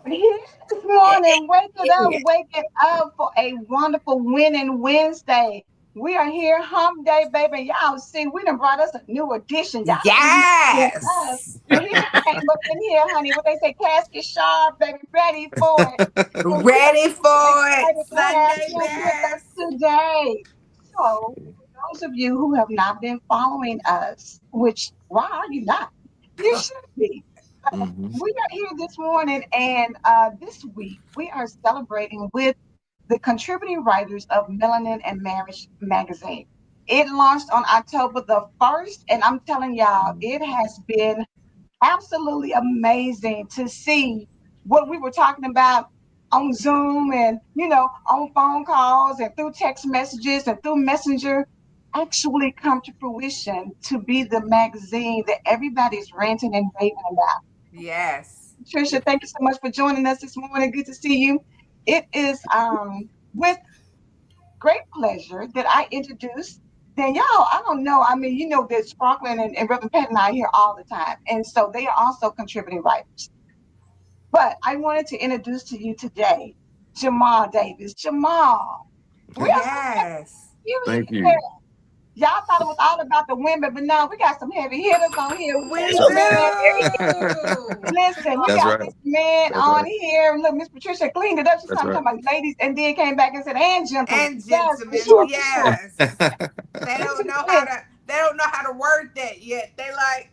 Here this morning, wake it up for a wonderful winning Wednesday. We are here, hump day, baby. Y'all see, we done brought us a new addition. Y'all see us. Yes. Regina came up in here, honey. What they say, casket sharp, baby, ready for it. So we are Ready for it. excited to have Sunday you with us best. today. So, for those of you who have not been following us, which why are you not? You should be. Mhm. We are here this morning, and this week we are celebrating with the contributing writers of Melanin and Marriage magazine. It launched on October the 1st, and I'm telling y'all, it has been absolutely amazing to see what we were talking about on Zoom and, on phone calls and through text messages and through Messenger actually come to fruition to be the magazine that everybody's ranting and raving about. Yes. Tricia, thank you so much for joining us this morning. Good to see you. It is with great pleasure that I introduce Danielle. I don't know. I mean, that Sparkling and Reverend Pat and I are here all the time. And so they are also contributing writers. But I wanted to introduce to you today Jamal Davis. Jamal, we are so happy Yes. you Thank here. you. Y'all thought it was all about the women, but no, we got some heavy hitters on here. We got We That's this right. man. do. Listen, we That's got right. this man That's on right. here. Look, Miss Patricia cleaned it up. She That's started right. talking about ladies and then came back and said, and gentlemen. And Yes, for gentlemen, sure, for sure. yes. They don't Listen to know how this. to word that yet. They like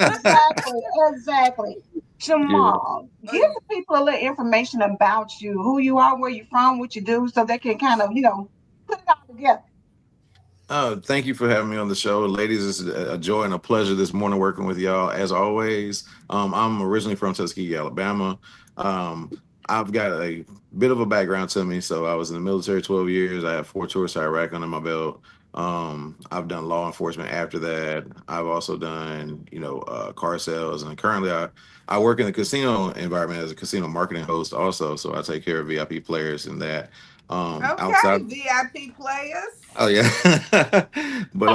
Exactly, exactly. Yeah. Jamal, give the people a little information about you, who you are, where you're from, what you do, so they can kind of, put it all together. Thank you for having me on the show, ladies. It's a joy and a pleasure this morning working with y'all. As always, I'm originally from Tuskegee, Alabama. Um, I've got a bit of a background to me. So I was in the military 12 years. I have 4 tours to Iraq under my belt. I've done law enforcement after that. I've also done, car sales, and currently I work in the casino environment as a casino marketing host also. So I take care of VIP players and that. okay, Outside. VIP players. Oh yeah. But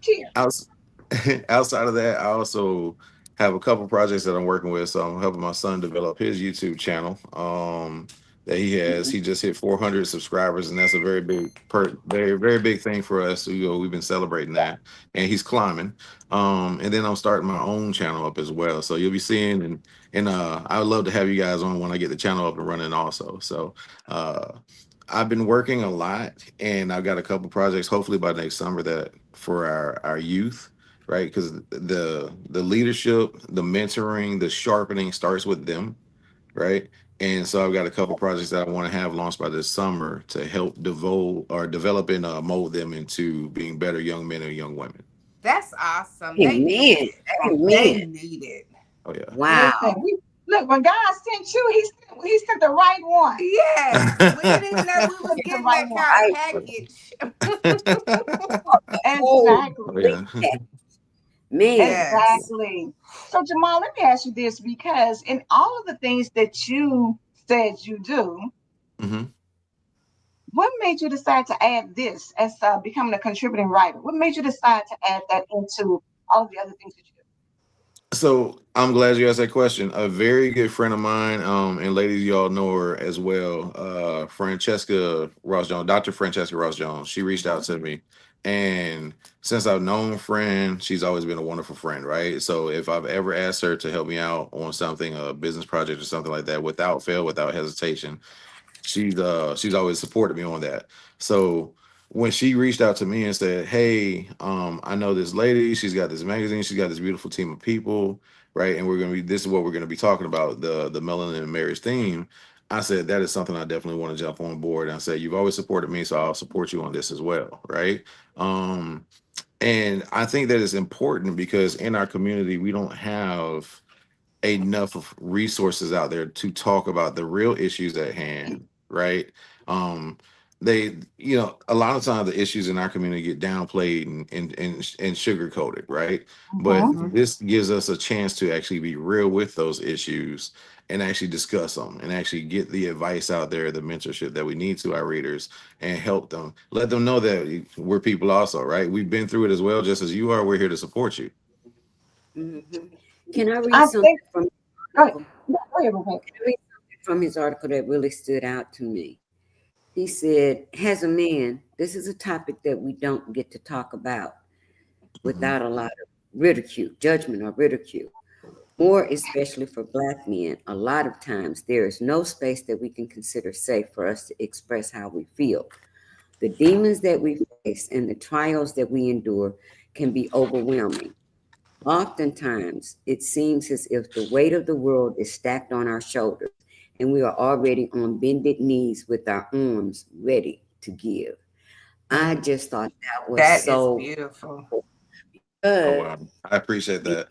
Cheers. outs- outside of that, I also have a couple projects that I'm working with. So I'm helping my son develop his YouTube channel. That he has. He just hit 400 subscribers, and that's a very very big thing for us. So, we've been celebrating that, and he's climbing. And then I'm starting my own channel up as well. So you'll be seeing, and I would love to have you guys on when I get the channel up and running also. So uh I've been working a lot, and I've got a couple projects. Hopefully by next summer that for our youth, right? Because the leadership, the mentoring, the sharpening starts with them, right? And so I've got a couple projects that I want to have launched by this summer to help develop and mold them into being better young men and young women. That's awesome. They need Amen. it. They Amen. need it. Oh yeah. Listen, Wow. look, when God sent you, he sent the right one. Yes. We didn't even know we He was sent the getting right that one. kind of I package. oh Exactly. Oh great yeah. that man. Yes. Exactly. So Jamal, let me ask you this because in all of the things that you said you do, Hmm. What made you decide to add this as becoming a contributing writer? What made you decide to add that into all of the other things that you So I'm glad you asked that question. A very good friend of mine, and ladies, y'all know her as well. Francesca Ross Jones, Dr. Francesca Ross Jones. She reached out to me, and since I've known friend, she's always been a wonderful friend, right? So if I've ever asked her to help me out on something, a business project or something like that, without fail, without hesitation, she's always supported me on that. So when she reached out to me and said, "Hey, I know this lady. She's got this magazine. She's got this beautiful team of people, right? And we're gonna be. This is what we're gonna be talking about, the melanin and marriage theme." I said that is something I definitely want to jump on board. And I said, "You've always supported me, so I'll support you on this as well, right?" Um, and I think that is important because in our community we don't have enough of resources out there to talk about the real issues at hand, right? Um, they, a lot of times the issues in our community get downplayed and sugar coated, right? But do. this gives us a chance to actually be real with those issues and actually discuss them and actually get the advice out there, the mentorship that we need to our readers and help them, let them know that we're people also, right? We've been through it as well, just as you are. We're here to support you. Hmm. Can I read I something think. from his Go ahead. article? Yeah, go ahead, Rebecca. Can I read something from his article that really stood out to me? He said, as a man, this is a topic that we don't get to talk about Mhm. without a lot of ridicule, judgment or ridicule. More especially for Black men, a lot of times there is no space that we can consider safe for us to express how we feel. The demons that we face and the trials that we endure can be overwhelming. Oftentimes, it seems as if the weight of the world is stacked on our shoulders, and we are already on bended knees with our arms ready to give. I just thought that was That is so beautiful. Oh good. wow, I appreciate The that.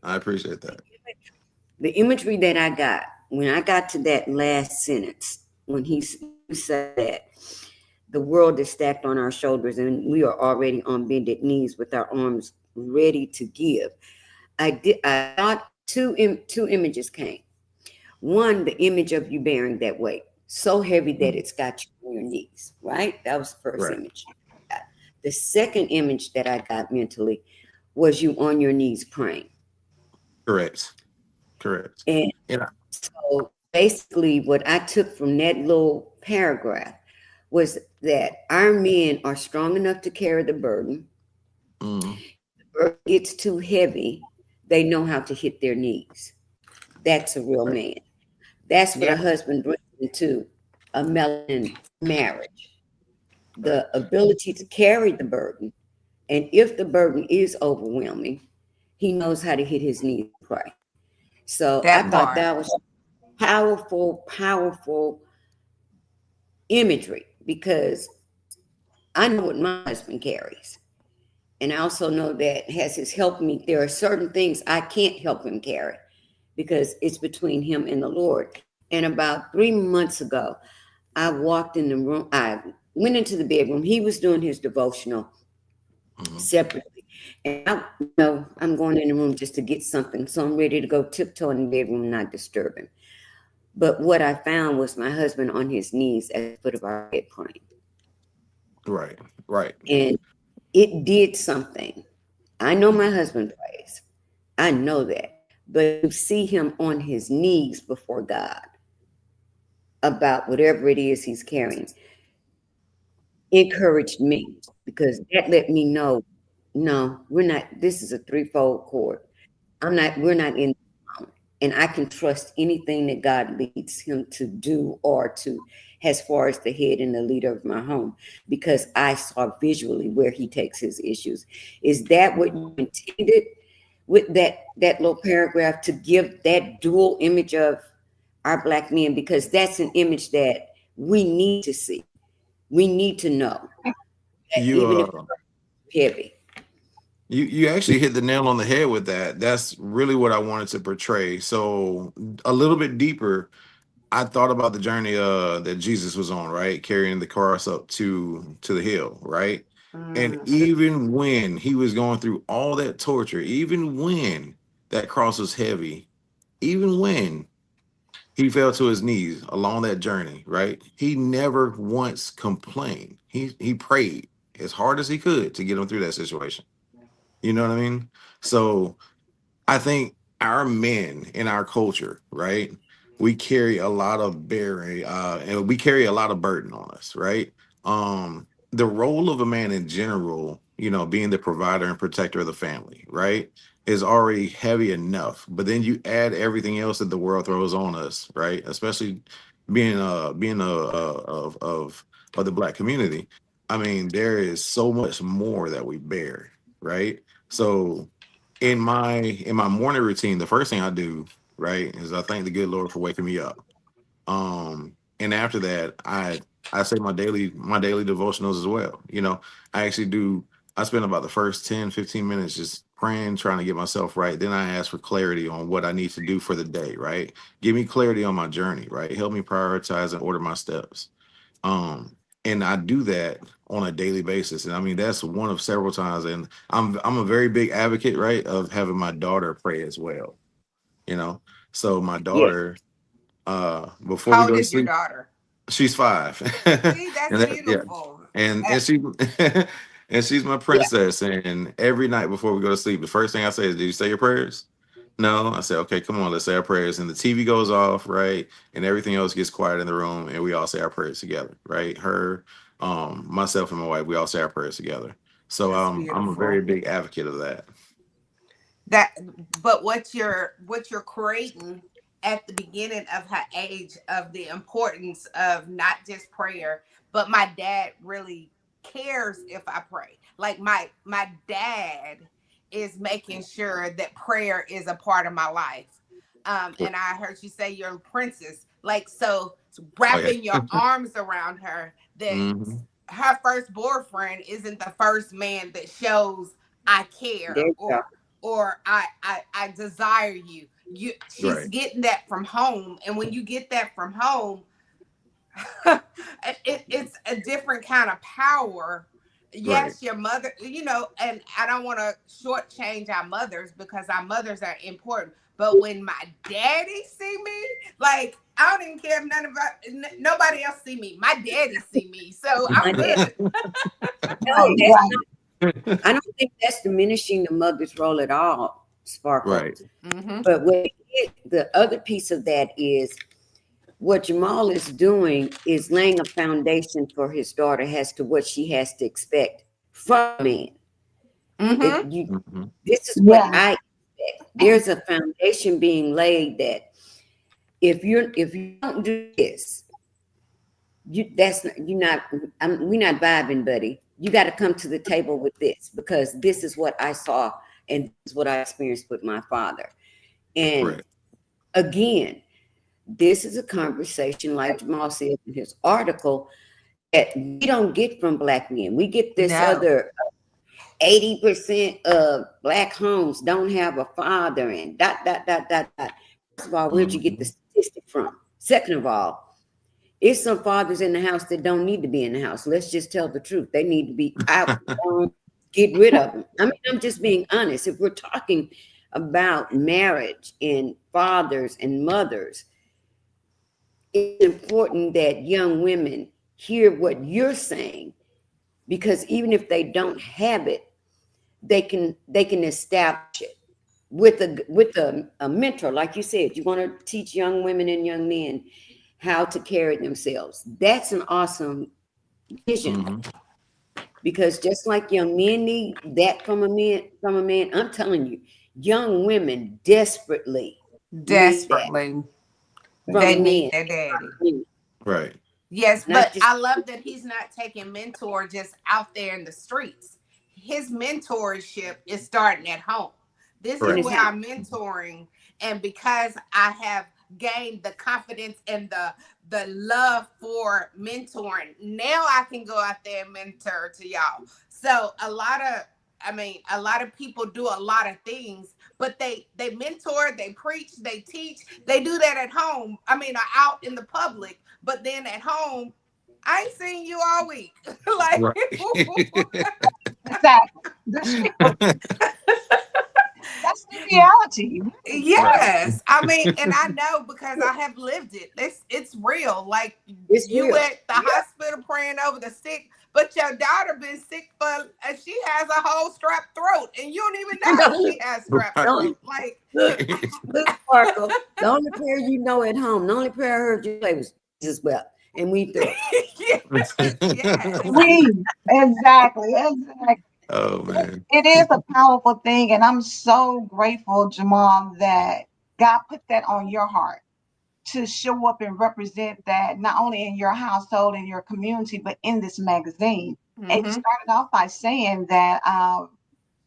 I appreciate that. the imagery that I got when I got to that last sentence, when you said that the world is stacked on our shoulders and we are already on bended knees with our arms ready to give. I thought two images came. One, the image of you bearing that weight, so heavy that it's got you on your knees, right? That was the first Right. image. The second image that I got mentally was you on your knees praying. Correct. Correct. And And so basically, what I took from that little paragraph was that our men are strong enough to carry the burden. mm, Burden gets too heavy, they know how to hit their knees. That's a real right. man. That's what a Yeah. husband brings into a melanin marriage, Right. the ability to carry the burden. And if the burden is overwhelming, he knows how to hit his knees and pray. So I That thought part. that was powerful, powerful imagery because I know what my husband carries. And I also know that as his helped me, there are certain things I can't help him carry because it's between him and the Lord. And about 3 months ago, I walked in the room. I went into the bedroom. He was doing his devotional hmm separately. And I'm going in the room just to get something. So I'm ready to go tiptoe in the bedroom, not disturb him. But what I found was my husband on his knees at the foot of our bed praying. Right. Right. And it did something. I know my husband prays. I know that. But to see him on his knees before God about whatever it is he's carrying encouraged me because that let me know, no, we're not, this is a threefold cord. We're not in, and I can trust anything that God leads him to do or to, as far as the head and the leader of my home, because I saw visually where he takes his issues. Is that what you intended with that little paragraph, to give that dual image of our Black men? Because that's an image that we need to see. We need to know that You even if it's heavy. you actually hit the nail on the head with that. That's really what I wanted to portray. So a little bit deeper, I thought about the journey that Jesus was on, right? Carrying the cross up to the hill, right? And Mm. even when he was going through all that torture, even when that cross was heavy, even when He fell to his knees along that journey, right? He never once complained. He prayed as hard as he could to get him through that situation. You know what I mean? So I think our men in our culture, right? We carry a lot of bearing, and we carry a lot of burden on us, right? The role of a man in general, being the provider and protector of the family, right, is already heavy enough. But then you add everything else that the world throws on us, right? Especially being of the black community. I mean, there is so much more that we bear, right? So in my morning routine, the first thing I do, right, is I thank the good Lord for waking me up. And after that, I say my daily devotionals as well. I actually do. I spend about the first 10-15 minutes just praying, trying to get myself right. Then I ask for clarity on what I need to do for the day, right? Give me clarity on my journey, right? Help me prioritize and order my steps. Um, and I do that on a daily basis. And I mean, that's one of several times. And I'm a very big advocate, right, of having my daughter pray as well. You know, so my Yes. daughter, before we How go old to is your sleep, daughter? she's 5. See, And that's that, yeah, beautiful. Uh, and she and she's my Yeah. princess. And every night before we go to sleep, the first thing I say is, "Did you say your prayers?" No. I say, "Okay, come on, let's say our prayers." And the TV goes off, right, and everything else gets quiet in the room, and we all say our prayers together, right? Her, myself, and my wife, we all say our prayers together. So that's I'm a very beautiful. big advocate of that. That, but what you're creating at the beginning of her age, of the importance of not just prayer, but my dad really cares if I pray. Like my dad is making sure that prayer is a part of my life. And I heard you say you're a princess, like, so Oh yeah. wrapping your arms around her, that Hmm. her first boyfriend isn't the first man that shows I There care, you go. or I desire you. She's Right. getting that from home, and when you get that from home, it's a different kind of power. Right. Yes, your mother, and I don't want to shortchange our mothers, because our mothers are important. But when my daddy see me, like, I don't even care if nobody else see me. My daddy see me, so I'm My dad. good. No, Right, that's right. I don't think that's diminishing the mother's role at all, Sparkle. Right. Mm-hmm. But the other piece of that is what Jamal is doing is laying a foundation for his daughter as to what she has to expect from a man. If Mm-hmm. you, Hmm. this is what Yeah. I expect. There's a foundation being laid that if you don't do this, you're not we're not vibing, buddy. You got to come to the table with this because this is what I saw and this is what I experienced with my father. And Right. again, this is a conversation, like Jamal said in his article, that we don't get from black men. We get this No. other 80% of black homes don't have a father, and dot dot dot dot dot. First of all, where'd you get the Hmm. statistic from? Second of all, it's some fathers in the house that don't need to be in the house. Let's just tell the truth. They need to be out. Get rid of them. I mean, I'm just being honest. If we're talking about marriage and fathers and mothers, it's important that young women hear what you're saying because even if they don't have it, they can establish it with a mentor, like you said. You want to teach young women and young men how to carry themselves. That's an awesome vision Hmm. because just like young men need that from a man, I'm telling you, young women desperately need that Desperately. They from need men. their daddy. Right. Yes, Not but just I love that he's not taking mentor just out there in the streets. His mentorship is starting at home. This in is his Correct. where house. I'm mentoring, and because I have gained the confidence and the love for mentoring, now I can go out there and mentor to y'all. So a lot of people do a lot of things, but they mentor, they preach, they teach, they do that at home. Out in the public, but then at home, I ain't seen you all week. Like, Right. Exactly. The street, that's the reality. Really. Right. Yes, I mean, and I know because I have lived it. It's real. Like It's you real. at the Yeah. hospital praying over the sick, but your daughter been sick for, and she has a whole strap throat, and you don't even know Don't she has strap don't throat. Like, look, look, Sparkle. The only prayer you know at home, the only prayer I heard you play was Jesus wept, and we through. yes, yes. We exactly, exactly. Oh man. It is a powerful thing, and I'm so grateful, Jamal, that God put that on your heart to show up and represent that not only in your household and your community, but in this magazine. And you Mm-hmm. started off by saying that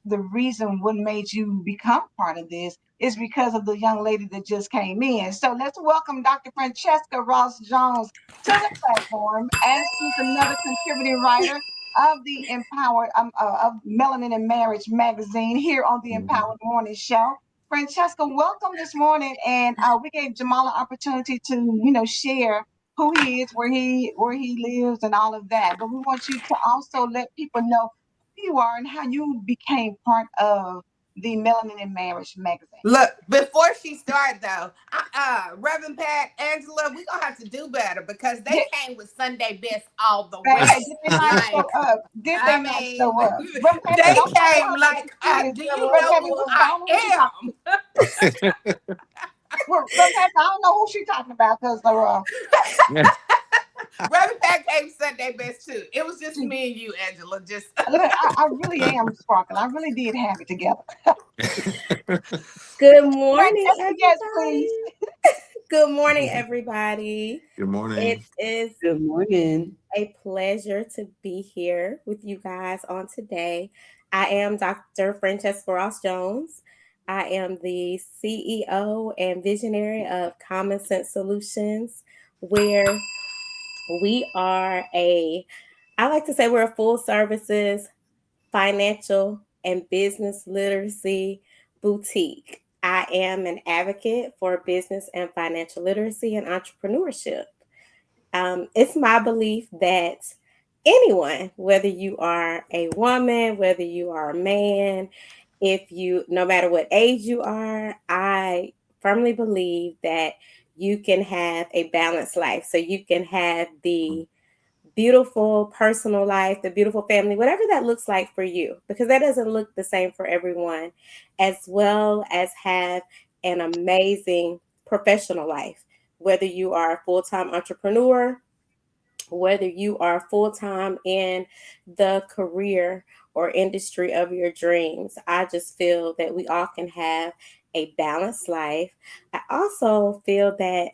the reason what made you become part of this is because of the young lady that just came in. So let's welcome Dr. Francesca Ross Jones to the platform, as she's another contributing writer of the Empowered of Melanin and Marriage magazine here on the Mhm. Empowered Morning Show. Francesca, welcome this morning, and we gave Jamal an opportunity to share who he is, where he lives, and all of that. But we want you to also let people know you are and how you became part of the Melanin and Marriage magazine. Look, before she started though, Reverend Pat, Angela, we gonna have to do better because they Did, came with Sunday best all the baby, way. did they not show Like, up? Did I they not show mean, up? Reverend Patrick, they don't talk to came her because like, she see this. do you Reverend know Patrick, who I don't know who she I talking. Reverend Patrick, I don't know who she talking about because am? Reverend Pat came Sunday best too. It was just she, me and you, Angela. Just look, I really am sparkling. I really did have it together. Good morning, Francesca, yes, please. everybody. Good morning, everybody. Good It morning. is Good morning. a pleasure to be here with you guys on today. I am Dr. Francesca Ross Jones. I am the CEO and visionary of Common Sense Solutions, where we are I like to say we're a full services financial and business literacy boutique. I am an advocate for business and financial literacy and entrepreneurship. It's my belief that anyone, whether you are a woman, whether you are a man, no matter what age you are, I firmly believe that you can have a balanced life. So you can have the beautiful personal life, the beautiful family, whatever that looks like for you, because that doesn't look the same for everyone, as well as have an amazing professional life, whether you are a full time entrepreneur, whether you are full time in the career or industry of your dreams. I just feel that we all can have a balanced life. I also feel that,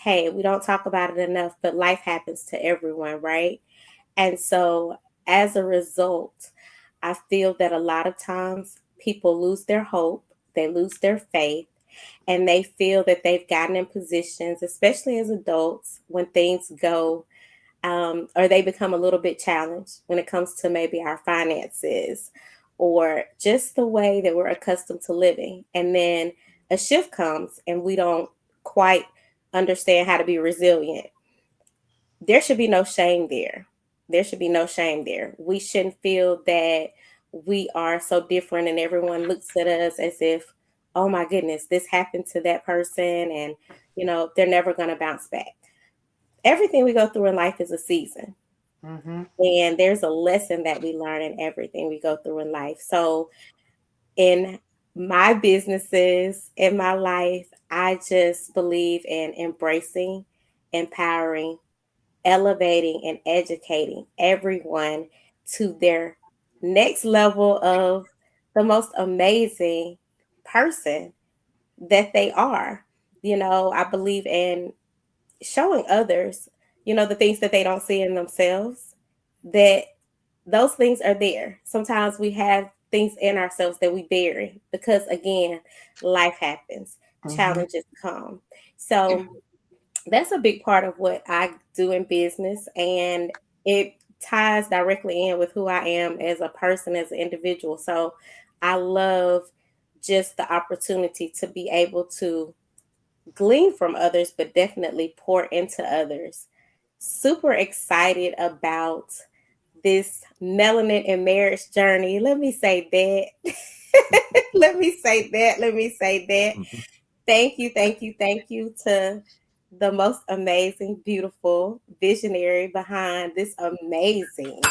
hey, we don't talk about it enough, but life happens to everyone, right? And so as a result, I feel that a lot of times people lose their hope, they lose their faith, and they feel that they've gotten in positions, especially as adults, when things go or they become a little bit challenged when it comes to maybe our finances or just the way that we're accustomed to living. And then a shift comes and we don't quite understand how to be resilient. There should be no shame there. There should be no shame there. We shouldn't feel that we are so different and everyone looks at us as if, oh my goodness, this happened to that person and, they're never going to bounce back. Everything we go through in life is a season. mm-hmm. And there's a lesson that we learn in everything we go through in life. So, in my businesses, in my life, I just believe in embracing, empowering, elevating, and educating everyone to their next level of the most amazing person that they are. I believe in showing others, the things that they don't see in themselves, that those things are there. Sometimes we have things in ourselves that we bury because, again, life happens, Mm-hmm. challenges come. So that's a big part of what I do in business. And it ties directly in with who I am as a person, as an individual. So I love just the opportunity to be able to glean from others, but definitely pour into others. Super excited about this melanin and marriage journey. Let me say that. Let me say that. Let me say that. Thank you, thank you, thank you to the most amazing, beautiful visionary behind this amazing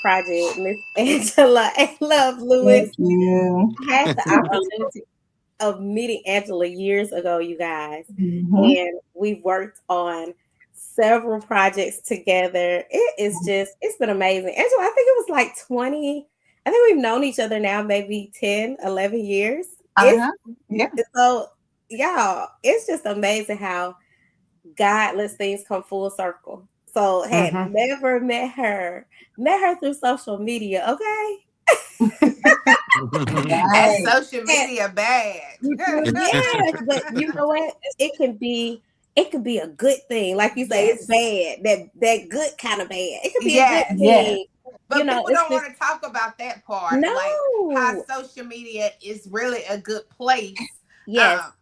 project, Miss Angela ALove Lewis. Thank you. I had the opportunity of meeting Angela years ago, you guys, Mhm. and we've worked on several projects together. It's been amazing. Angela, I think it was like 20, I think we've known each other now maybe 10, 11 years. Uh-huh. Yeah. So, y'all, it's just amazing how God lets things come full circle. So, had Mhm. never met her through social media, okay? That's Right. social And media bad. yes, but you know what? It can be a good thing. Like you say, it's Yes. bad. That good kind of bad. It could be a good Yes. Yes. thing. But people It's don't just want to talk about that part, like how no. social media is really a good place. Yes, Um,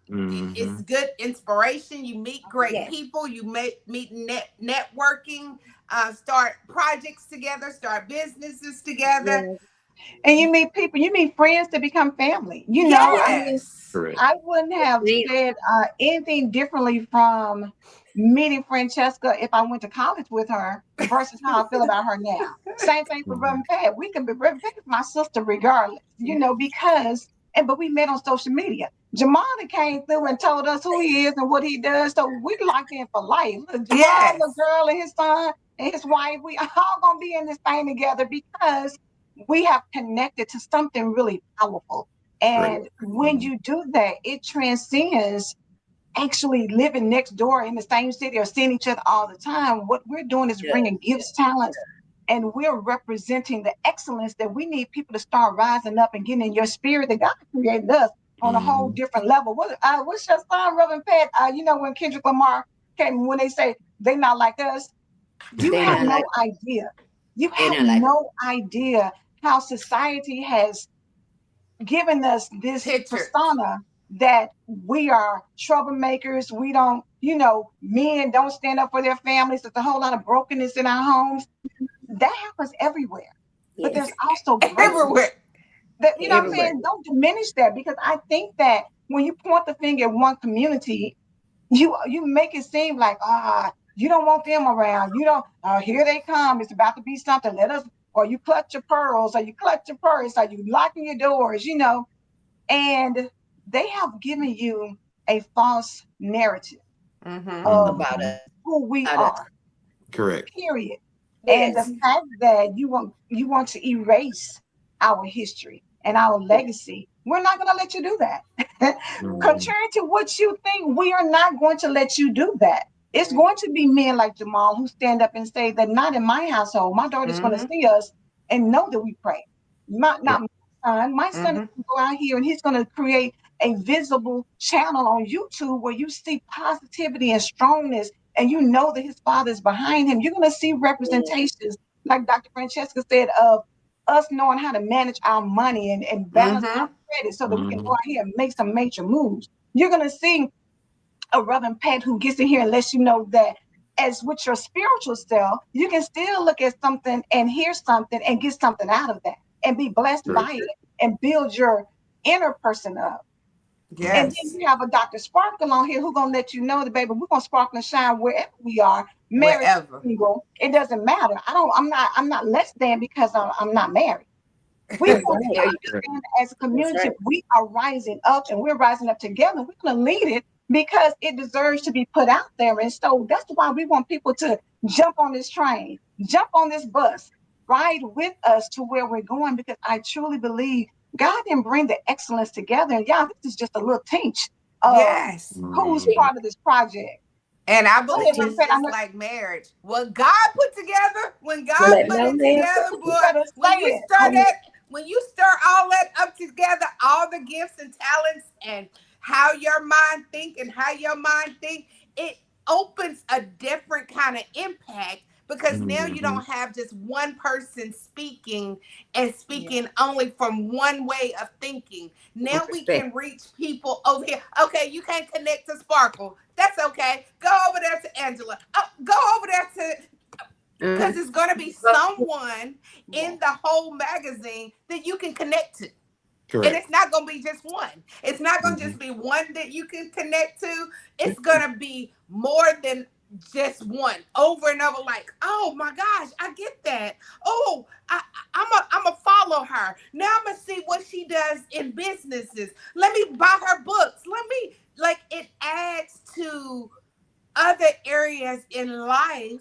it's Mhm. good inspiration. You meet great yes, people. You meet networking. Start projects together. Start businesses together. yes, And you meet people, you meet friends to become family. I yes, mean, Yes. Correct. I wouldn't have See, said anything differently from meeting Francesca if I went to college with her versus how I feel about her now. Same thing for Mhm. Reverend Pat. We can be Reverend Pat is my sister regardless, because but we met on social media. Jamal came through and told us who he is and what he does, so we locked in for life. Look, Jamal, the Yes. girl, and his son and his wife, we all gonna be in this thing together because we have connected to something really powerful. Correct. And when Mhm. you do that, it transcends actually living next door in the same city or seeing each other all the time. What we're doing is yeah, bringing gifts, talents, and we're representing the excellence that we need people to start rising up and getting in your spirit that God created us on a whole Mhm. different level. What's your song, Reverend Pat? When Kendrick Lamar came, when they say they're not like us, you they're have not like no idea. You they're have not like no idea how society has given us this Picture. persona that we are troublemakers. We don't, men don't stand up for their families. There's a whole lot of brokenness in our homes. That happens everywhere. But yes, there's also greatness. Everywhere. That what I'm everywhere. saying? Don't diminish that because I think that when you point the finger at one community, you make it seem like you don't want them around. You don't. Here they come. It's about to be something. Let us. Or you clutch your pearls, or you clutch your purse, or you locking your doors. And they have given you a false narrative Mm-hmm. of About Mhm. us, who we about us. are, Correct. period. And the Yes, fact that you want to erase our history and our legacy, we're not going to let you do that. Mhm. Contrary to what you think, we are not going to let you do that. It's going to be men like Jamal who stand up and say that not in my household. My daughter's going to Mm-hmm. see us and know that we pray. Not Right. my son. My son is Mm-hmm. going to go out here and he's going to create a visible channel on YouTube where you see positivity and strongness and you know that his father is behind him. You're going to see yes, representations, like Dr. Francesca said, of us knowing how to manage our money and balance Mm-hmm. our credit so that we can go Mhm. out here and make some major moves. You're going to see a Reverend Pat who gets in here and lets you know that as with your spiritual self, you can still look at something and hear something and get something out of that and be blessed Correct. by it and build your inner person up. And Mhm. then Yes. you have a Dr. Sparkle on here who gonna let you know that, baby, we're gonna sparkle and shine wherever we are, married, Wherever. single. It doesn't matter. I'm not less than because I'm not married. We that's want you to there you Correct. understand as a that's community, right. we are rising up and we're rising up together. We're going to lead it because it deserves to be put out there. And so that's why we want people to jump on this train, jump on this bus, ride with us to where we're going because I truly believe God didn't bring the excellence together. And y'all, this is just a little tinge of Yes. who's Mhm. part of this project. And I Go A ahead, believe Reverend it's Pat. team. I just know like marriage. What God put together, when God let Yes, put no it man together, you boy, better when say you it. stir that, when you stir all that up together, all the gifts and talents and how your mind think and how your mind think, it opens a different kind of impact because now you Mhm. don't have just one person speaking and Yeah. speaking only from one way of thinking. one Now we can perspective. reach people over here. Okay, you can't connect to Sparkle. That's okay. Go over there to Angela. Go over there to, Uh-huh. because it's going to be someone Yeah. in the whole magazine that you can connect to. And Correct. it's not going to be just one. It's not going to Mhm. just be one that you can connect to. It's going to be more than just one over and over. Like, oh my gosh, I get that. Oh, I'm a follow her now. I'm gonna see what she does in businesses. Let me buy her books. Let me, like, it adds to other areas in life.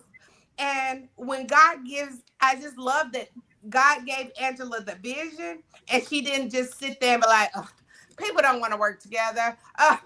And when God gives, I just love that God gave Angela the vision, and she didn't just sit there and be like, oh, people don't want to work together.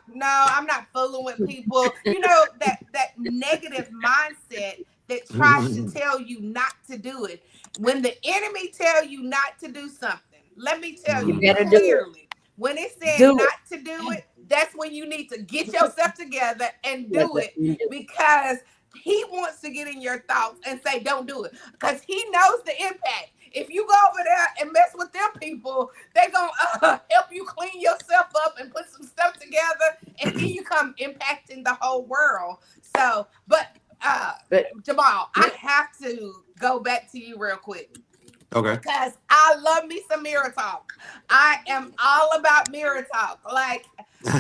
No, I'm not fooling with people. You know, that negative mindset that tries to tell you not to do it. When the enemy tell you not to do something, let me tell You you Mhm. better do it. clearly, when it said Do not it. to do it, that's when you need to get yourself together and Yeah, do but it, you do. because he wants to get in your thoughts and say, don't do it. Because he knows the impact. If you go over there and mess with them people, they're going to help you clean yourself up and put some stuff together. And here you come impacting the whole world. So, but uh, But Jamal, I have to go back to you real quick, Okay. because I love me some mirror talk. I am all about mirror talk. Like,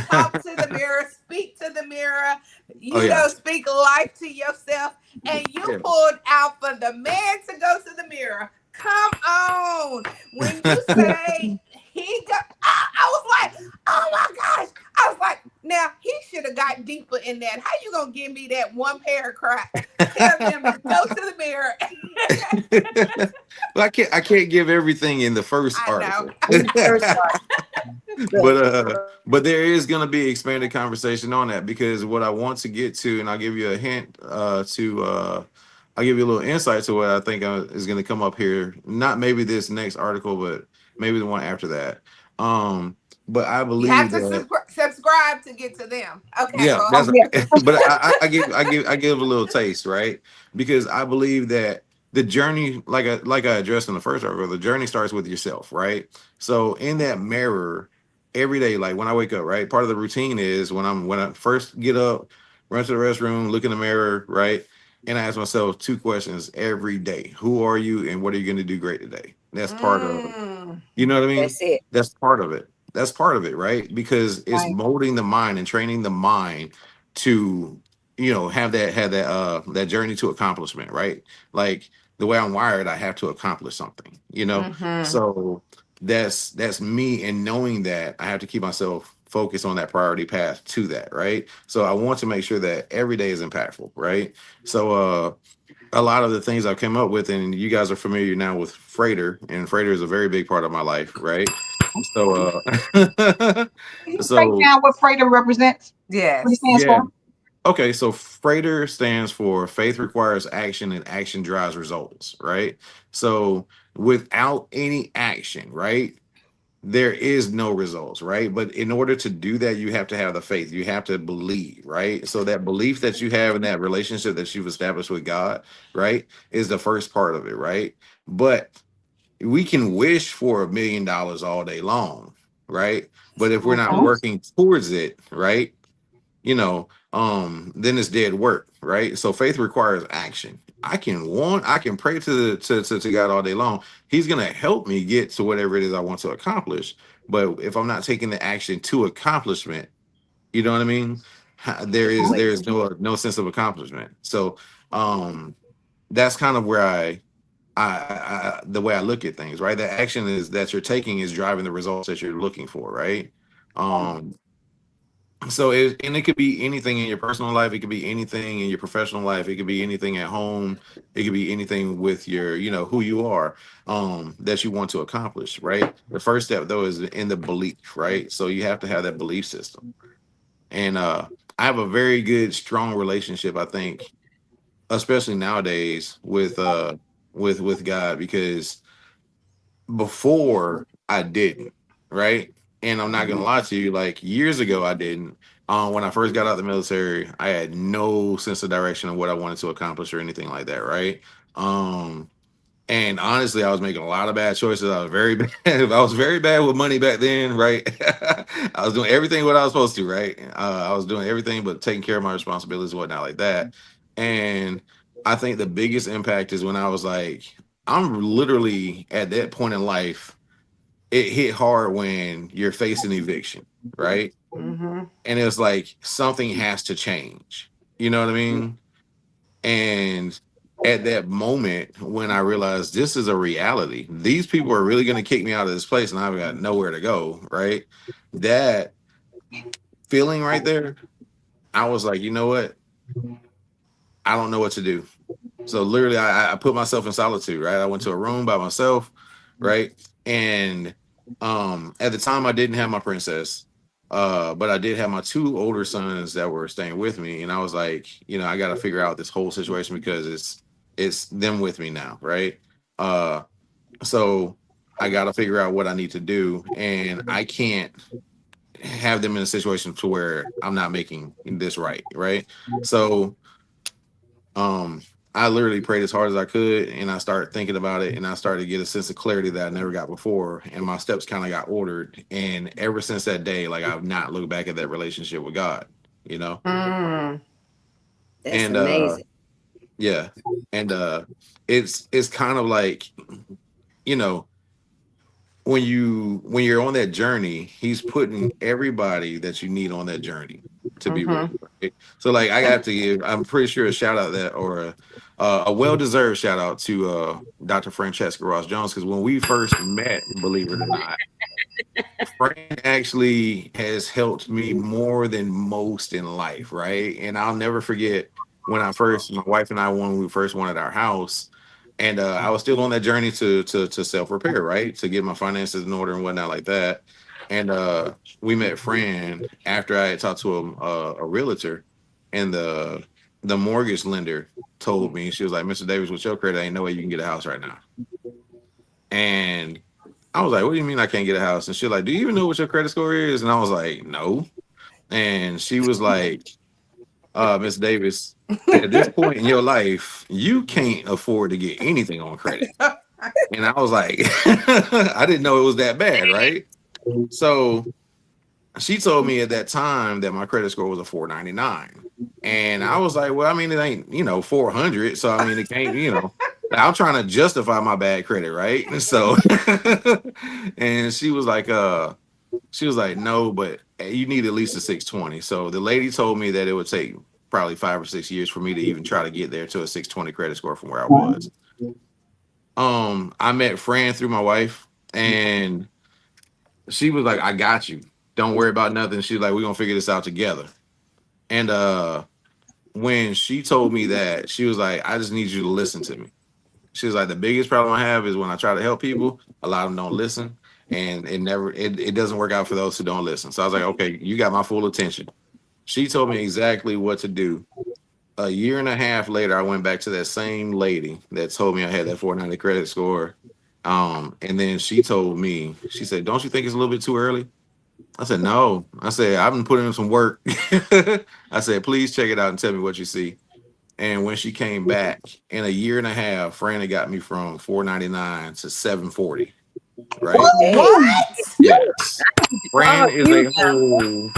talk to the mirror, speak to the mirror, Oh yeah. speak life to yourself. And you Yeah. pulled out for the man to go to the mirror. Come on. When you say he got, I was like, oh my gosh. I was like, now he should have got deeper in that. How you gonna give me that one paragraph? Tell them to go to the mirror. Well, I can't give everything in the first I know. article. in the first part, but But there is going to be expanded conversation on that, because what I want to get to, and I'll give you a hint to I'll give you a little insight to what I think is going to come up here. Not maybe this next article, but maybe the one after that. Um, but I You have believe to that. subscribe to get to them. Okay, Yeah, go Oh that's on. yeah. right. But I give a little taste, right? Because I believe that the journey, like I addressed in the first article, the journey starts with yourself, right? So in that mirror, every day, like when I wake up, right? Part of the routine is when I first get up, run to the restroom, look in the mirror, right? And I ask myself two questions every day: Who are you, and what are you going to do great today? That's part of, Mm. you know what I mean? that's it. That's part of it. That's part of it, right? Because it's Right. molding the mind and training the mind to, have that that journey to accomplishment, right? Like the way I'm wired, I have to accomplish something, you know? Mm-hmm. So that's me, and knowing that I have to keep myself focused on that priority path to that, right? So I want to make sure that every day is impactful, right? So a lot of the things I've come up with, and you guys are familiar now with Freighter, and Freighter is a very big part of my life, right? So, Can you break so down what Freedom represents? What it Yes. stands yeah, for? okay. So Freighter stands for faith requires action, and action drives results, right? So without any action, right, there is no results, right? But in order to do that, you have to have the faith. You have to believe, right? So that belief that you have in that relationship that you've established with God, right, is the first part of it, right? But we can wish for $1 million all day long, right? But if we're not Mhm. working towards it, right, then it's dead work, right? So faith requires action. I can pray to God all day long. He's gonna help me get to whatever it is I want to accomplish. But if I'm not taking the action to accomplishment, you know what I mean? There is no sense of accomplishment. So um that's kind of where the way I look at things, right? The action is that you're taking is driving the results that you're looking for, right? Um and it could be anything in your personal life, it could be anything in your professional life, it could be anything at home, it could be anything with your, who you are, that you want to accomplish, right? The first step though is in the belief, right? So you have to have that belief system. And I have a very good, strong relationship, I think, especially nowadays with God, because before I didn't, right? And I'm not gonna lie to you, like years ago I didn't. When I first got out of the military, I had no sense of direction of what I wanted to accomplish or anything like that, right? Um, and honestly, I was making a lot of bad choices. I was very bad. I was very bad with money back then, right? I was doing everything what I was supposed to, right? I was doing everything but taking care of my responsibilities and whatnot like that. And I think the biggest impact is when I was like, I'm literally at that point in life. it hit hard when you're facing eviction, right? Mm-hmm. And it's like something has to change. You know what I mean? And at that moment, when I realized this is a reality, these people are really going to kick me out of this place, and I've got nowhere to go. Right? That feeling right there, I was like, you know what? I don't know what to do. So literally, I put myself in solitude. Right? I went to a room by myself. Right? And at the time, I didn't have my princess. But I did have my two older sons that were staying with me, and I was like, you know, I got to figure out this whole situation because it's them with me now, right? Uh, so I got to figure out what I need to do, and I can't have them in a situation to where I'm not making this right, right? So um I literally prayed as hard as I could, and I started thinking about it, and I started to get a sense of clarity that I never got before, and my steps kind of got ordered. And ever since that day, like, I've not looked back at that relationship with God, you know. Mm. That's And amazing. yeah, and it's kind of like, you know, when you're on that journey, he's putting everybody that you need on that journey to be with Mm-hmm. you, right? So like, I got to give, I'm pretty sure, a shout out that, or a well-deserved shout out to Dr. Francesca Ross Jones, because when we first met, believe it or not, Fran actually has helped me more than most in life, right? And I'll never forget when my wife and I, when we first wanted our house, and I was still on that journey to self repair, right, to get my finances in order and whatnot like that. And we met Fran after I had talked to a realtor, and the mortgage lender told me, she was like, "Mr. Davis, with your credit, ain't no way you can get a house right now." And I was like, "What do you mean I can't get a house?" And she's like, "Do you even know what your credit score is?" And I was like, "No." And she was like, "Miss Davis, at this point in your life, you can't afford to get anything on credit." And I was like, I didn't know it was that bad, right? So she told me at that time that my credit score was a 499. And I was like, well, I mean, it ain't, 400. So, I mean, it can't, I'm trying to justify my bad credit, right? And so, and she was like, no, but you need at least a 620. So the lady told me that it would take probably 5 or 6 years for me to even try to get there to a 620 credit score from where I was. I met Fran through my wife, and she was like, I got you. Don't worry about nothing. She's like, we're gonna figure this out together. And when she told me that, she was like, I just need you to listen to me. She was like, the biggest problem I have is when I try to help people, a lot of them don't listen. And it doesn't work out for those who don't listen. So I was like, okay, you got my full attention. She told me exactly what to do. A year and a half later, I went back to that same lady that told me I had that 490 credit score. And then she told me, she said, don't you think it's a little bit too early? I said, no. I said, I've been putting in some work. I said, please check it out and tell me what you see. And when she came back in a year and a half, Fran had got me from 499 to 740. Right? Hey, What? Yes. oh, Fran is you a whole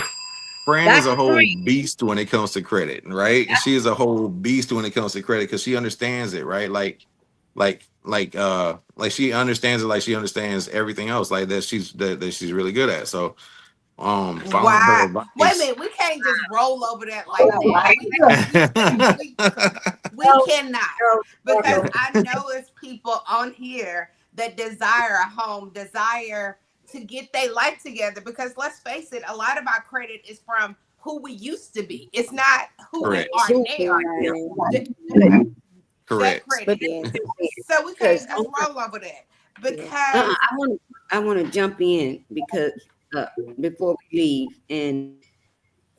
Fran is a Dr. whole Frank. beast when it comes to credit, right? She is a whole beast when it comes to credit because she understands it, right? Like she understands it, like she understands everything else, like that she's really good at. So following her Wow. Wait a advice. minute. We can't just roll over that like that. We we No, cannot, no, because no. I know it's people on here that desire a home, desire to get their life together. Because let's face it, a lot of our credit is from who we used to be. It's not who we Correct. are Who we now. are now. Th- That Correct. credit. But yes, So we Because can't just roll over that yes. because I want to jump in because uh, before we leave, and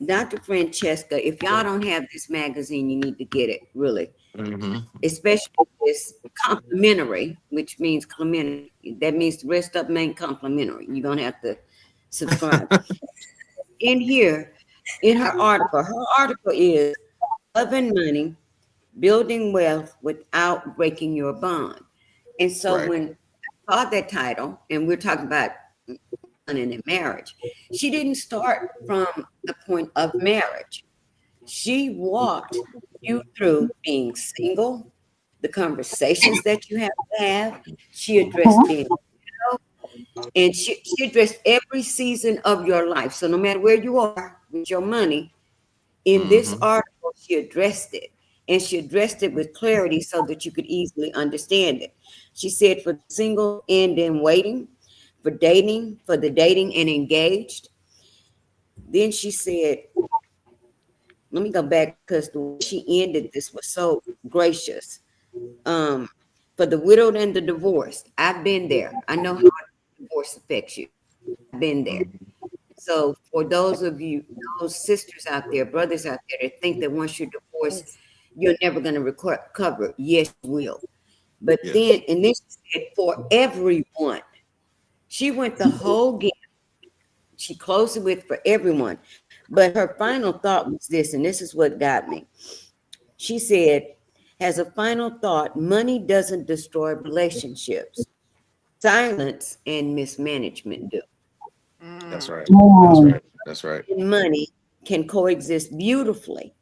Dr. Francesca, if y'all don't have this magazine, you need to get it, really. Hmm. Especially this complimentary, which means complimentary. That means the rest of them ain't complimentary. You're gonna have to subscribe. In here, in her article is Love and Money, Building Wealth Without Breaking Your Bond. And so Right. when I saw that title, and we're talking about money in marriage, she didn't start from the point of marriage. She walked you through being single, the conversations that you have to have. She addressed being And she addressed every season of your life. So no matter where you are with your money, in this Mm-hmm. article, she addressed it. And she addressed it with clarity so that you could easily understand it. She said for the single and in waiting, for dating, for the dating and engaged. Then she said, let me go back because the way she ended this was so gracious. Um, for the widowed and the divorced, I've been there. I know how divorce affects you. I've been there. Mm-hmm. So for those of you, those sisters out there, brothers out there that think that once you're divorced, Yes. you're never going to recover. Yes, you will. But Yes. then, and then she said, for everyone, she went the whole game. She closed it with for everyone. But her final thought was this, and this is what got me. She said, as a final thought, money doesn't destroy relationships. Silence and mismanagement do. That's Mm. right. That's Mm. right. That's right. And money can coexist beautifully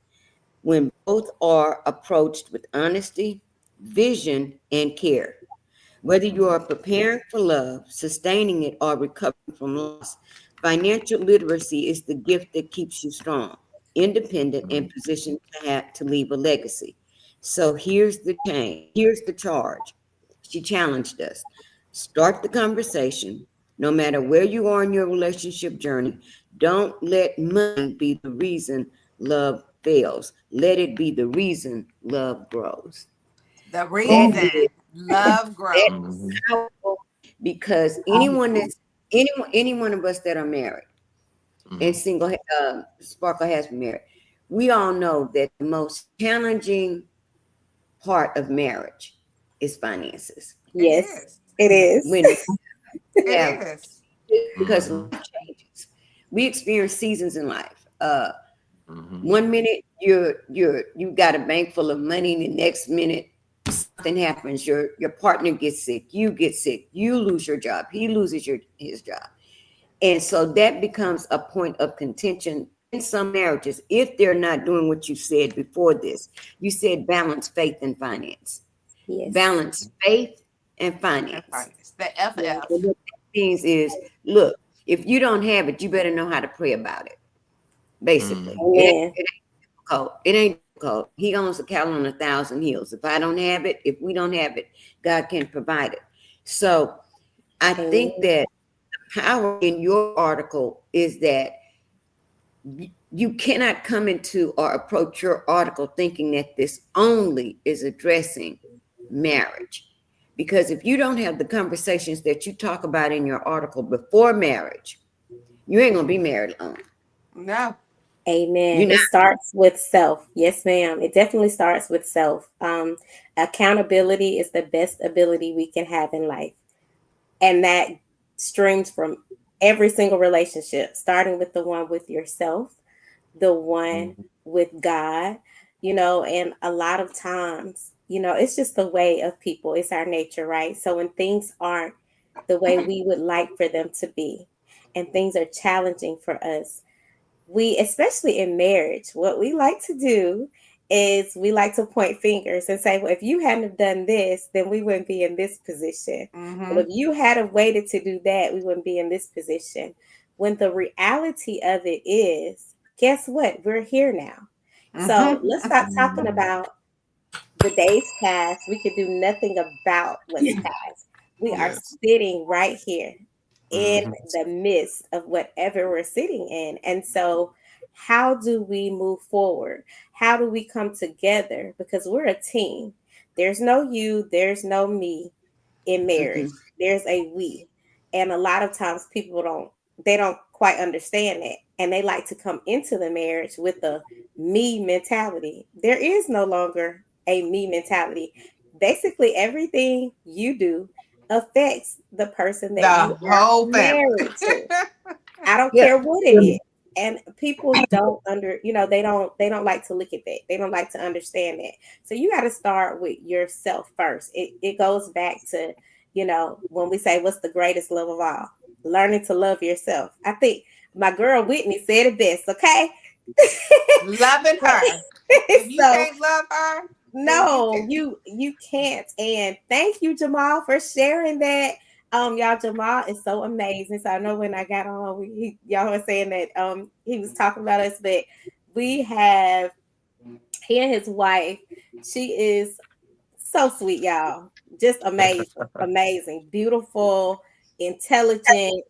when both are approached with honesty, vision, and care. Whether you are preparing for love, sustaining it, or recovering from loss, financial literacy is the gift that keeps you strong, independent, and Mhm. positioned to leave a legacy. So here's the charge. She challenged us. Start the conversation. No matter where you are in your relationship journey, don't let money be the reason love fails. Let it be the reason love grows. The That reason is love that Mhm. powerful because any one of us that are married and Mhm. single, Sparkle has been married, we all know that the most challenging part of marriage is finances. it Yes, is. it is. When we It have, is. because Mhm. life changes, we experience seasons in life. Mhm. One minute you got a bank full of money, and the next minute something happens. Your partner gets sick, you get sick, you lose your job, he loses his job. And so that becomes a point of contention in some marriages if they're not doing what you said before this. You said balance faith and finance. Yes, Balance faith and And finance. finance. The And yes. FF. what that means is, look, if you don't have it, you better know how to pray about it. Basically, Mhm. Amen. it ain't difficult. It ain't difficult. He owns a cattle on 1,000 hills. If I don't have it, if we don't have it, God can provide it. So I think Amen. that power in your article is that you cannot come into or approach your article thinking that this only is addressing marriage. Because if you don't have the conversations that you talk about in your article before marriage, you ain't gonna be married long. No. Amen. You're not. It starts with self. Yes, ma'am. It definitely starts with self. Accountability is the best ability we can have in life. And that streams from every single relationship, starting with the one with yourself, the one Mhm. with God, and a lot of times, it's just the way of people. It's our nature, right? So when things aren't the way we would like for them to be, and things are challenging for us, we, especially in marriage, what we like to do is we like to point fingers and say, well, if you hadn't have done this, then we wouldn't be in this position. Well, Mm-hmm. if you had have waited to do that, we wouldn't be in this position. When the reality of it is, guess what? We're here now. So let's Mm-hmm. stop talking Mhm. about the days past. We could do nothing about what's past. We are Yes. sitting right here in Mhm. the midst of whatever we're sitting in. And so, how do we move forward? How do we come together? Because we're a team. There's no you, there's no me in marriage. Mm-mm. There's a we. And a lot of times people don't quite understand that. And they like to come into the marriage with the me mentality. There is no longer a me mentality. Basically, everything you do affects the person that The you are whole family. married to. I don't Yeah. care what it is. And people don't they don't like to look at that. They don't like to understand that. So you got to start with yourself first. It goes back to, when we say what's the greatest love of all? Learning to love yourself. I think my girl Whitney said it best, okay? Loving her. If you So can't love her, then you no, can. you can't. And thank you, Jamal, for sharing that. Y'all, Jamal is so amazing. So I know when I got on, y'all were saying that he was talking about us, but we have he and his wife. She is so sweet, y'all. Just amazing, amazing, beautiful, intelligent.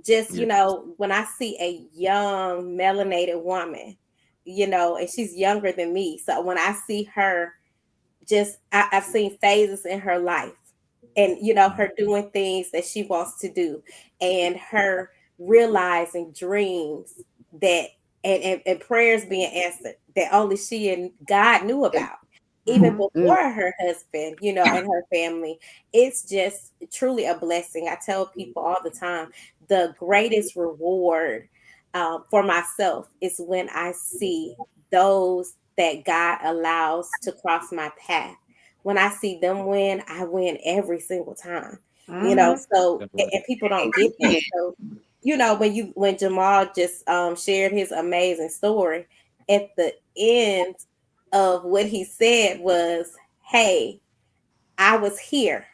Just, Yeah. when I see a young melanated woman, and she's younger than me. So when I see her, I've seen phases in her life, and her doing things that she wants to do, and her realizing dreams that and prayers being answered that only she and God knew about, even Mhm. Mm, before her husband, and her family. It's just truly a blessing. I tell people all the time, the greatest reward for myself is when I see those that God allows to cross my path. When I see them win, I win every single time. Mhm. So and people don't get that. amen. So, when Jamal just shared his amazing story, at the end of what he said was, "Hey, I was here,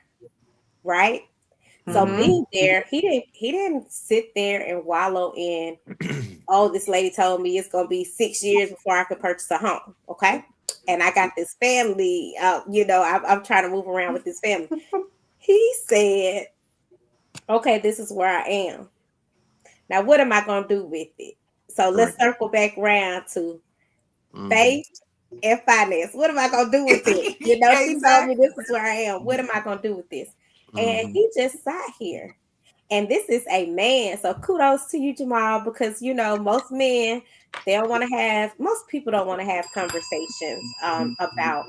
right?" So Mhm. being there, he didn't sit there and wallow in, oh, this lady told me it's gonna be 6 years before I could purchase a home. Okay. And I got this family, I'm trying to move around with this family. He said, okay, this is where I am. Now, what am I gonna do with it? So Right. let's circle back around to Hmm. faith and finance. What am I gonna do with it? She told me this Exactly. is where I am. What am I gonna do with this? And Hmm. he just sat here. And this is a man. So kudos to you, Jamal, because most people don't want to have conversations about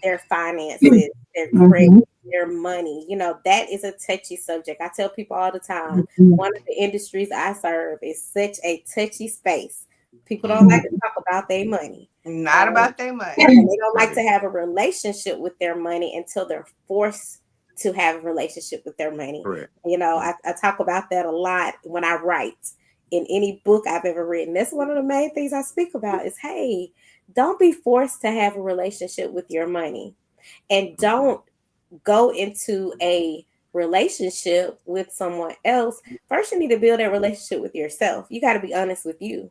their finances, their credit, Mhm. their money. That is a touchy subject. I tell people all the time, Mhm. one of the industries I serve is such a touchy space. People don't like Hmm. to talk about their money. Not Um, about their money. and they don't like Right. to have a relationship with their money until they're forced to have a relationship with their money. Correct. I talk about that a lot when I write in any book I've ever written. That's one of the main things I speak about is, hey, don't be forced to have a relationship with your money, and don't go into a relationship with someone else. First, you need to build that relationship with yourself. You got to be honest with you.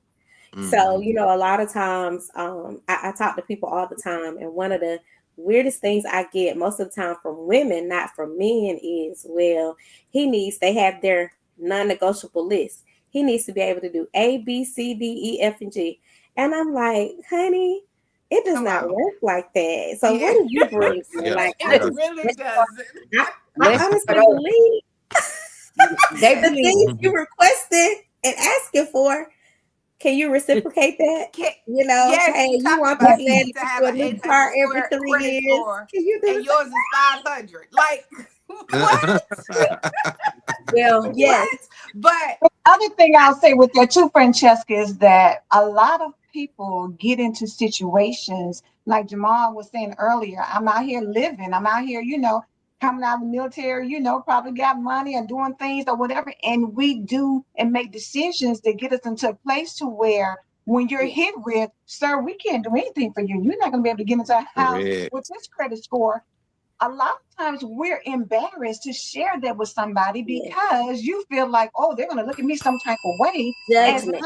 So, Hmm. a lot of times, I talk to people all the time, and one of the weirdest things I get most of the time from women, not from men, is, well, they have their non negotiable list. He needs to be able to do A, B, C, D, E, F, and G. And I'm like, honey, it does Come not on. work like that. So, what Yeah. do you Right. bring? Yeah. Like, I It got. really Let's doesn't. I, I let's start honestly over. believe They the believe things Mhm. you requested and asking for, can you reciprocate that? Can, yes, Hey, you you talking want about this he man needs to to get have you a an new 800 car every square 3 credit years? score Can you do and the same? yours is 500. Like, what? well, Yes, What? But Other thing I'll say with that too, Francesca, is that a lot of people get into situations like Jamal was saying earlier. I'm out here living. I'm out here, coming out of the military. Probably got money and doing things or whatever, and we do and make decisions that get us into a place to where when you're yeah, hit with, sir, we can't do anything for you. You're not going to be able to get into a house with Correct. this credit score. A lot of times we're embarrassed to share that with somebody yes. because you feel like, oh, they're going to look at me some type of way, and Judgment.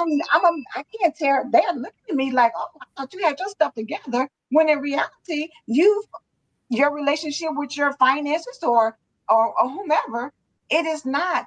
I can't tell. They're looking at me like, oh, I thought you had your stuff together. When in reality, your relationship with your finances or whomever, it is not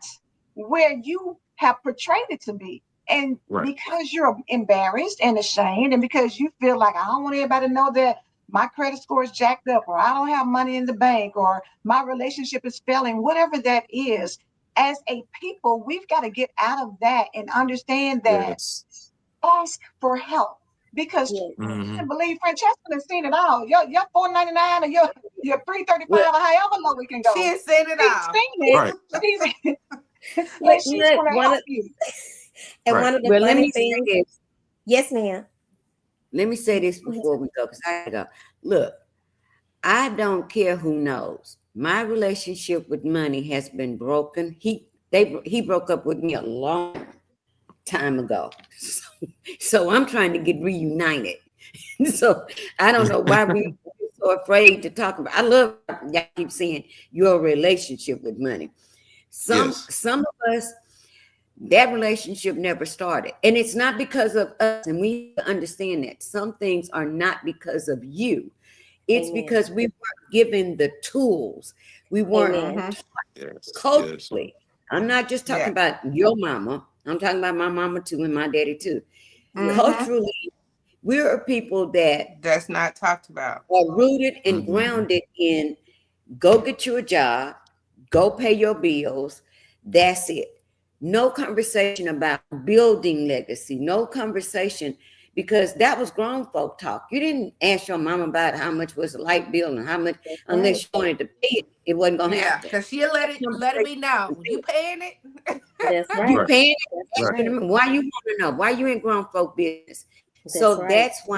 where you have portrayed it to be. And Right. because you're embarrassed and ashamed, and because you feel like I don't want everybody to know that my credit score is jacked up, or I don't have money in the bank, or my relationship is failing, whatever that is, as a people, we've got to get out of that and understand that Yes. ask for help because Yes. I Hmm. believe Francesca has seen it all. Your 499 or your well, 335 or however low it can she go. ain't said it She's all. seen it. Right. She's Look, and she's look, going to help you. and Right. one of the well, let funny me say things, this. yes, ma'am. Let me say this before we go, because I go. Look, I don't care who knows. My relationship with money has been broken. He broke up with me a long time ago. So I'm trying to get reunited. So I don't know why we're so afraid to talk about. I love y'all keep saying your relationship with money. Yes. Some of us, that relationship never started. And it's not because of us. And we have to understand that some things are not because of you. It's Amen. because we weren't given the tools. We weren't Amen. Mm-hmm. Yes. Yes. culturally. I'm not just talking Yeah. about your mama. I'm talking about my mama too and my daddy too. Yes. Mm-hmm. Culturally, we're a people that That's not talked about. are rooted and Mhm. grounded in go get you a job, go pay your bills. That's it. No conversation about building legacy. No conversation because that was grown folk talk. You didn't ask your mama about how much was the light bill and how much, That's right. unless you wanted to pay it. It wasn't gonna Yeah, happen. because she'll let it be known. You paying it? That's You right. Right. paying That's it? Right. right. Why you want to know? Why you in grown folk business? That's So right. that's why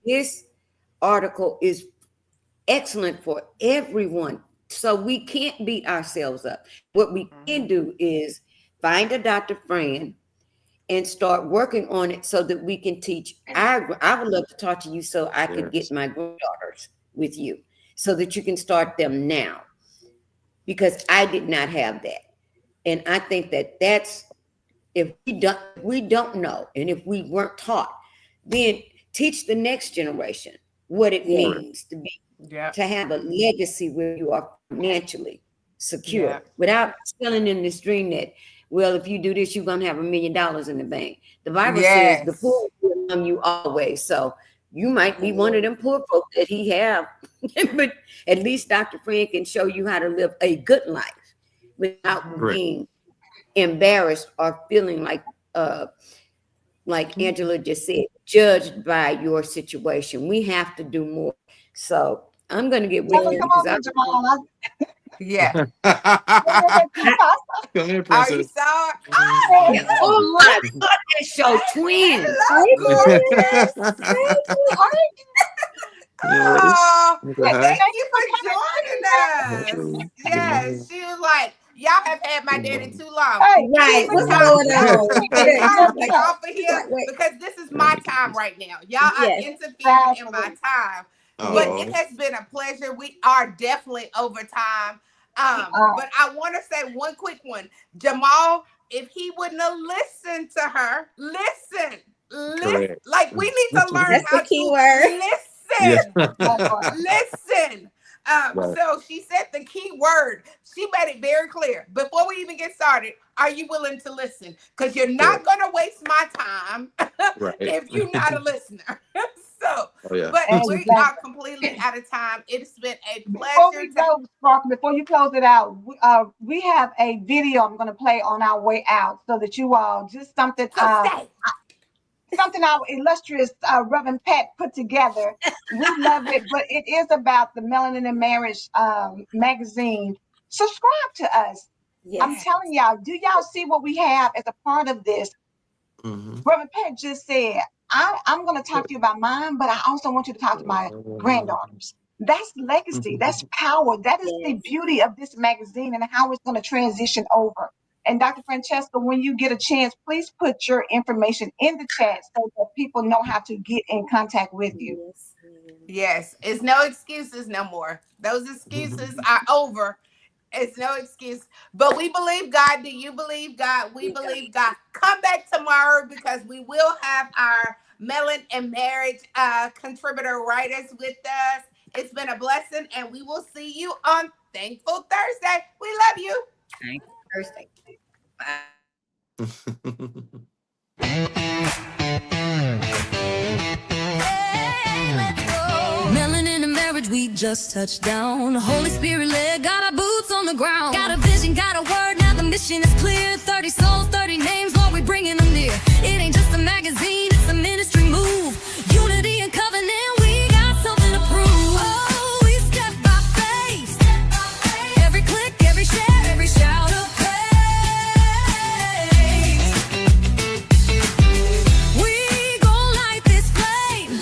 this article is excellent for everyone. So we can't beat ourselves up. What we can Mm-hmm. do is find a doctor friend and start working on it so that we can teach I would love to talk to you so I could get Yes. my granddaughters with you so that you can start them now because I did not have that. And I think that that's if we don't know and if we weren't taught, then teach the next generation what it Yes. Correct. means to be Yeah. to have a legacy where you are financially secure Yeah. without selling them this dream that, well, if you do this, you're gonna have $1 million in the bank. The Bible says the Yes. poor will be among you always. So you might be one of Amen. them poor folk that he have, but at least Dr. Friend can show you how to live a good life without Mm-hmm. Correct. being embarrassed or feeling uh like Mm-hmm. Angela just said, judged by your situation. We have to do more. So I'm going to get Tell with her, you Yes. come because on I, here, Jamal. Yeah. I Come here, Oh, you princess. saw it? Yes, Oh, so oh good. my God, that show twins. Thank hello, you. gorgeous. Thank you. Yes. Oh, Okay, Thank hi. thank you you for for coming joining us. Okay. Good Yes, morning. she was like, y'all have had my Good daddy morning. too long. Hey, Can Right. we What's listen, turn? going Can we on? can we Yeah, listen, she's turn like, me listen. off of she's here like, wait. because this is Trying my to get time this. right now. Y'all are Yes. interfering in my Exactly. time, but Yes. it Oh. has been a pleasure. We are definitely over time. Uh, But I want to say one quick one, Jamal. If he wouldn't have listened to her, listen, Correct. like we need to learn That's the how key to word. Yeah. listen. that part. Listen. Right. So she said the key word. She made it very clear. Before we even get started, are you willing to listen? Because you're not Correct. going to waste my time Right. if you're not a listener. So, Oh yeah. but we are Exactly. completely out of time. It's been a Before pleasure we to. go, Sparky, before you close it out, we have a video I'm going to play on our way out so that you all just So stay. something our illustrious Reverend Pat put together. We love it, but it is about the Melanin and Marriage magazine. Subscribe to us. I'm Yes. telling y'all, do y'all see what we have as a part of this? Mm-hmm. Reverend Pat just said, I'm going to talk to you about mine, but I also want you to talk to my granddaughters. That's legacy. That's power. That is the Yes. beauty of this magazine and how it's going to transition over. And Dr. Francesca, when you get a chance, please put your information in the chat so that people know how to get in contact with you. Yes. Ma'am. Yes, it's no excuses no more. Those excuses are over. It's no excuse. But we believe God. Do you believe God? We believe God. Come back tomorrow because we will have our Melon and Marriage contributor writers with us. It's been a blessing, and we will see you on Thankful Thursday. We love you. Thank you, Thursday. Bye. Melanin and marriage, we just touched down. Holy Spirit led, got our boots on the ground. Got a vision, got a word, now the mission is clear. 30 souls, 30 names, Lord, we bringing them near. It ain't just a magazine, it's a ministry move. Unity and covenant, we got something to prove. Oh, we step by faith. Every click, every share, every shout of praise. We gon' light this flame,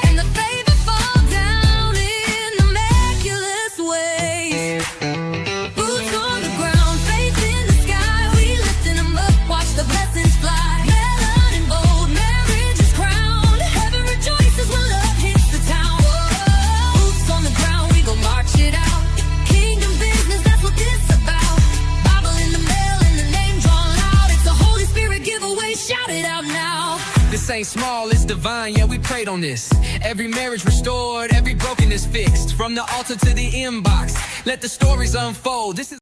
and the favor fall down in the miraculous ways. Boots on the ground, faith in the sky, we lifting them up while ain't small, it's divine, yeah, we prayed on this. Every marriage restored, every brokenness fixed. From the altar to the inbox, let the stories unfold. This is